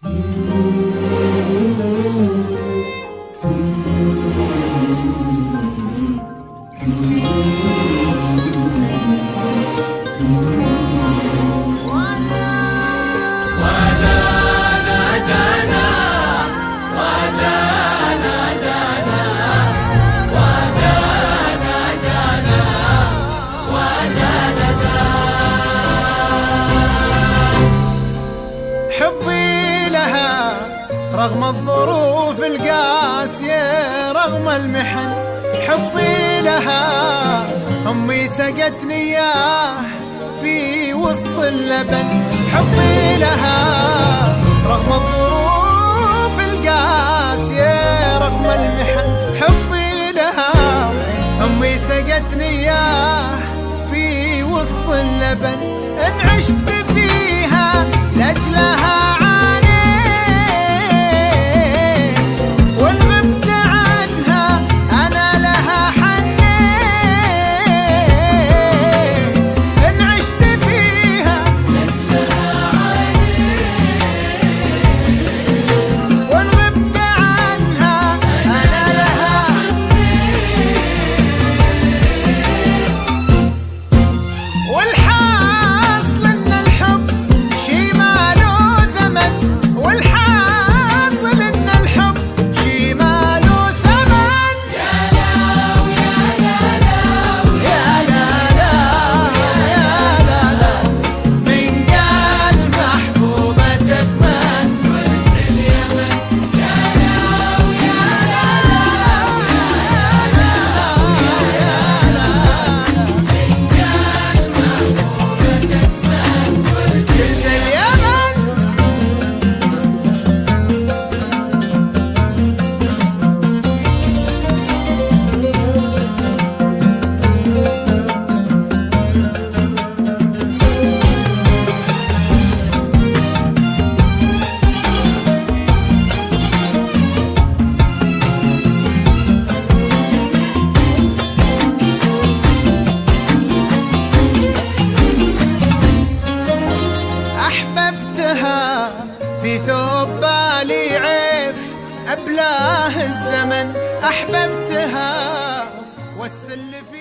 حبي لها رغم الظروف القاسية، رغم المحن. حبي لها أمي سقتني إياه في وسط اللبن. حبي لها رغم الظروف القاسية، رغم المحن. حبي لها أمي سقتني إياه في وسط اللبن. إن عشت فيها لأجلها في ثوب بالي عيف أبلاه الزمن. أحببتها والسل في